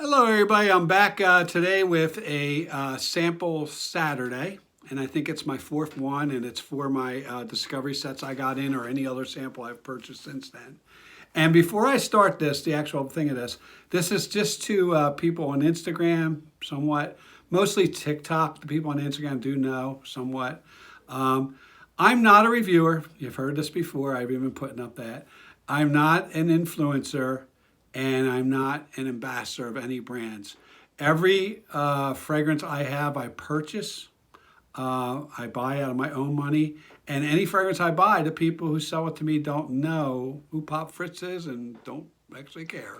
Hello, everybody. I'm back today with a sample Saturday, and I think it's my fourth one, and it's for my discovery sets I got in or any other sample I've purchased since then. And before I start this, the actual thing of this is just to people on Instagram, somewhat, mostly TikTok. The people on Instagram do know somewhat. Um, I'm not a reviewer. You've heard this before. I've even putting up that. I'm not an influencer and I'm not an ambassador of any brands. Every fragrance I have, I purchase. I buy out of my own money, and any fragrance I buy, the people who sell it to me don't know who Pop Fritz is and don't actually care.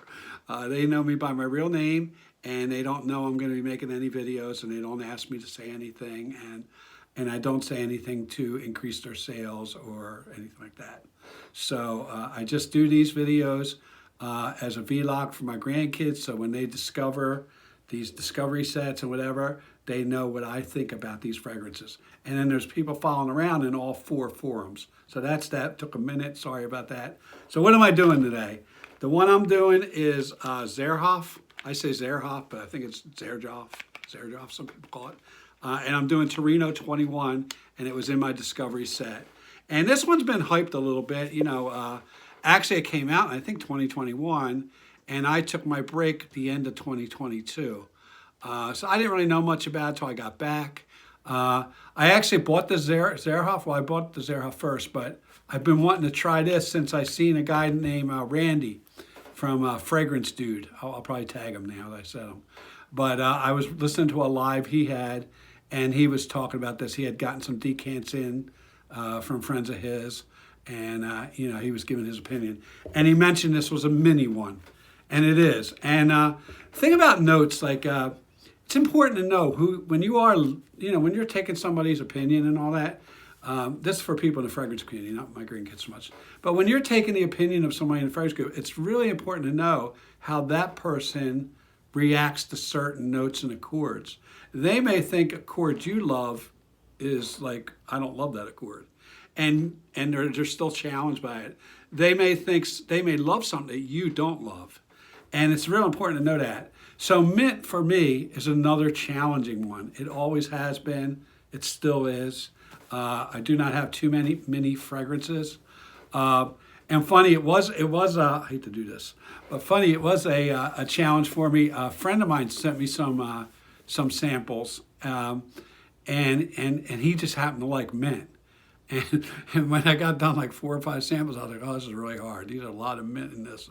They know me by my real name, and they don't know I'm going to be making any videos, and they don't ask me to say anything, and I don't say anything to increase their sales or anything like that. So I just do these videos as a vlog for my grandkids, so when they discover these discovery sets and whatever, they know what I think about these fragrances. And then there's people following around in all four forums. So that's that. Took a minute. Sorry about that. So what am I doing today? The one I'm doing is Xerjoff. I say Xerjoff, but I think it's Xerjoff. Xerjoff, some people call it. And I'm doing Torino 21, and it was in my discovery set. And this one's been hyped a little bit. Actually, it came out in, I think, 2021, and I took my break at the end of 2022. So I didn't really know much about it until I got back. I actually bought the Xerjoff. Well, I bought the Xerjoff first, but I've been wanting to try this since I seen a guy named Randy from Fragrance Dude. I'll probably tag him now that I said him. But I was listening to a live he had, and he was talking about this. He had gotten some decants in from friends of his, and he was giving his opinion. And he mentioned this was a mini one, and it is. And thing about notes, like it's important to know who, when you're taking somebody's opinion and all that. This is for people in the fragrance community, not my grandkids so much. But when you're taking the opinion of somebody in the fragrance group, it's really important to know how that person reacts to certain notes and accords. They may think accord you love is like, I don't love that accord. And they're still challenged by it. They may love something that you don't love. And it's real important to know that. So mint for me is another challenging one. It always has been. It still is. I do not have too many fragrances. And funny, it was. I hate to do this, but funny, it was a challenge for me. A friend of mine sent me some samples, and he just happened to like mint. And when I got done like 4 or 5 samples, I was like, oh, this is really hard. These are a lot of mint in this.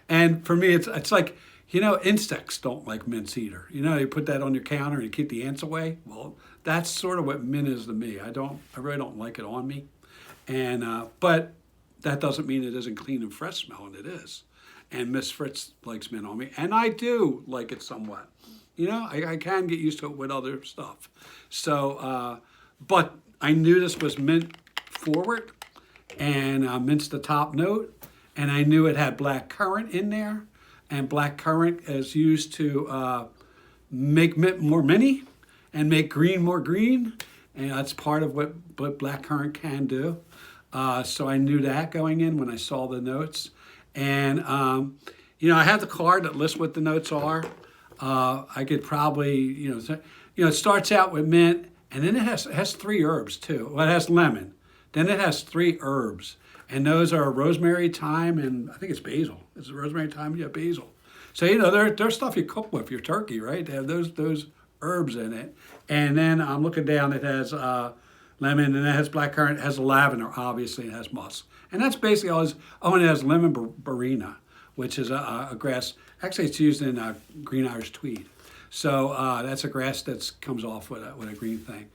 And for me, it's like, insects don't like mints either. You put that on your counter and you keep the ants away. Well, that's sort of what mint is to me. I really don't like it on me. And but that doesn't mean it isn't clean and fresh smelling. It is. And Miss Fritz likes mint on me. And I do like it somewhat. I can get used to it with other stuff. So, but I knew this was mint forward, and mint's the top note, and I knew it had black currant in there, and black currant is used to make mint more mini and make green more green, and that's part of what black currant can do. So I knew that going in when I saw the notes, and I have the card that lists what the notes are. I could probably, it starts out with mint. And then it has 3 herbs too. Well, it has lemon. Then it has 3 herbs. And those are rosemary, thyme, and I think it's basil. Is it rosemary, thyme? Yeah, basil. So, they're stuff you cook with your turkey, right? They have those herbs in it. And then I'm looking down, it has lemon, and it has blackcurrant, it has lavender, obviously, it has musk. And that's basically all it is. Oh, and it has lemon barina, which is a grass. Actually, it's used in green Irish tweed. So that's a grass that comes off with a green thing.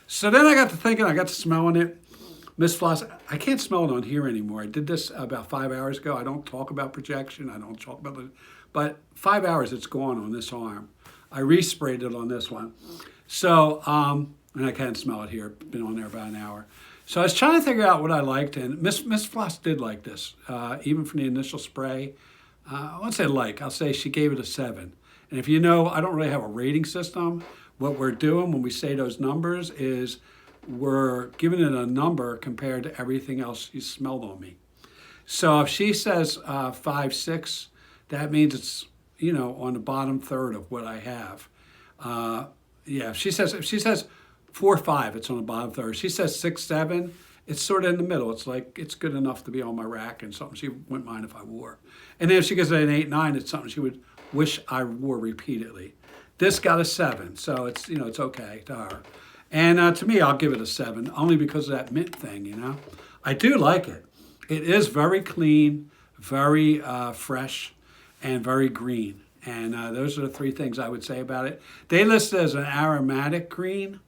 So then I got to thinking, I got to smelling it. Miss Floss, I can't smell it on here anymore. I did this about 5 hours ago. I don't talk about projection. I don't talk about it. But 5 hours it's gone on this arm. I resprayed it on this one. So, and I can't smell it here. Been on there about an hour. So I was trying to figure out what I liked. And Miss Floss did like this, even from the initial spray. I won't say I'll say she gave it a 7. And if I don't really have a rating system. What we're doing when we say those numbers is we're giving it a number compared to everything else you smelled on me. So if she says 5, 6, that means it's on the bottom third of what I have. Yeah, she says 4 or 5. It's on the bottom third. She says 6, 7. It's sort of in the middle. It's like it's good enough to be on my rack and something she wouldn't mind if I wore. And then if she gives it an 8, 9, it's something she would wish I wore repeatedly. This got a 7, so it's it's okay to her. And to me, I'll give it a 7 only because of that mint thing. I do like it. It is very clean, very fresh, and very green. And those are the 3 things I would say about it. They list it as an aromatic green,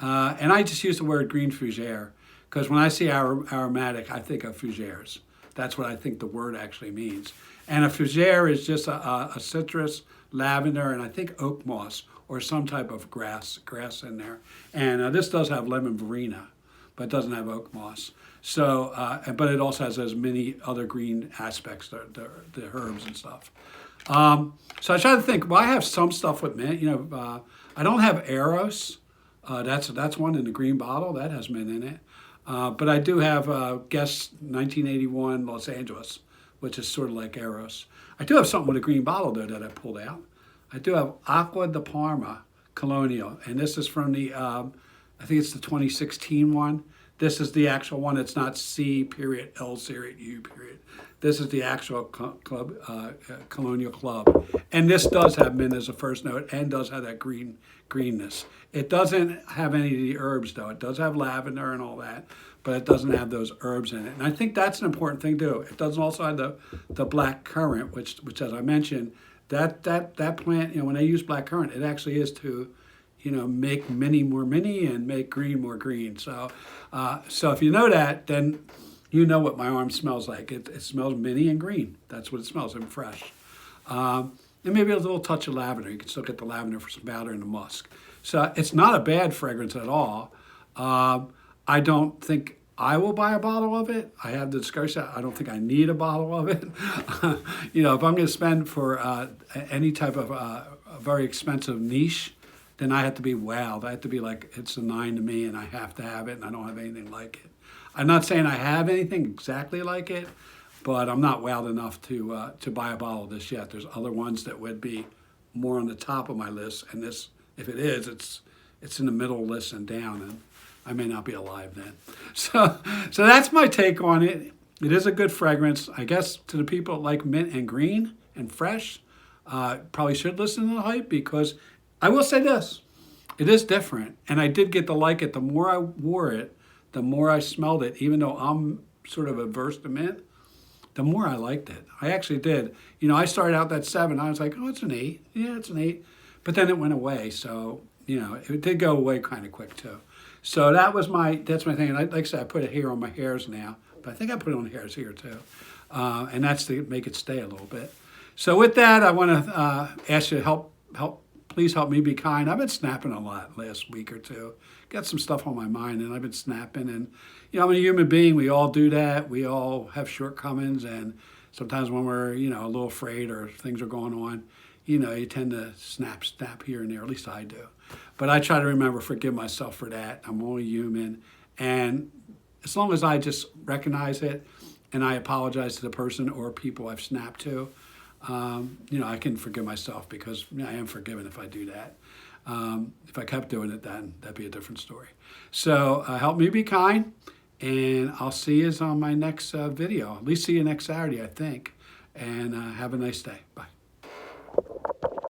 and I just use the word green fougere because when I see aromatic, I think of fougères. That's what I think the word actually means. And a fougere is just a citrus, lavender, and I think oak moss or some type of grass in there. And this does have lemon verbena, but it doesn't have oak moss. So, but it also has those many other green aspects, the herbs and stuff. So I try to think. Well, I have some stuff with mint. I don't have Eros. That's one in the green bottle that has mint in it. But I do have Guess 1981 Los Angeles, which is sort of like Eros. I do have something with a green bottle though that I pulled out. I do have Acqua di Parma Colonial, and this is from the I think it's the 2016 one. This is the actual one. It's not C period L period U period. This is the actual club, Colonial Club. And this does have mint as a first note and does have that greenness. It doesn't have any of the herbs though. It does have lavender and all that, but it doesn't have those herbs in it. And I think that's an important thing too. It doesn't also have the black currant, which as I mentioned, that plant, when they use black currant, it actually is to make mini more mini and make green more green. So if you know that, then you know what my arm smells like. It smells mini and green. That's what it smells, and fresh. And maybe a little touch of lavender. You can still get the lavender for some powder and the musk. So it's not a bad fragrance at all. I don't think I will buy a bottle of it. I have the discussion. I don't think I need a bottle of it. If I'm going to spend for any type of very expensive niche, then I have to be wowed. I have to be like, it's a 9 to me and I have to have it and I don't have anything like it. I'm not saying I have anything exactly like it, but I'm not wowed enough to buy a bottle of this yet. There's other ones that would be more on the top of my list, and this, if it is, it's in the middle list and down, and I may not be alive then. So that's my take on it. It is a good fragrance. I guess to the people that like mint and green and fresh, probably should listen to the hype, because I will say this, it is different, and I did get to like it. The more I wore it, the more I smelled it, even though I'm sort of averse to mint, the more I liked it. I actually did. I started out that 7. I was like, oh, it's an 8. Yeah, it's an 8. But then it went away. So, it did go away kind of quick too. So that's my thing. And like I said, I put it here on my hairs now, but I think I put it on hairs here too. And that's to make it stay a little bit. So with that, I want to ask you to please help me be kind. I've been snapping a lot last week or two. Got some stuff on my mind, and I've been snapping. And, I'm a human being. We all do that. We all have shortcomings. And sometimes when we're, a little afraid or things are going on, you tend to snap here and there. At least I do. But I try to forgive myself for that. I'm only human. And as long as I just recognize it and I apologize to the person or people I've snapped to, I can forgive myself, because I am forgiven if I do that. If I kept doing it, then that'd be a different story. So help me be kind, and I'll see you on my next video. At least see you next Saturday, I think. And have a nice day. Bye.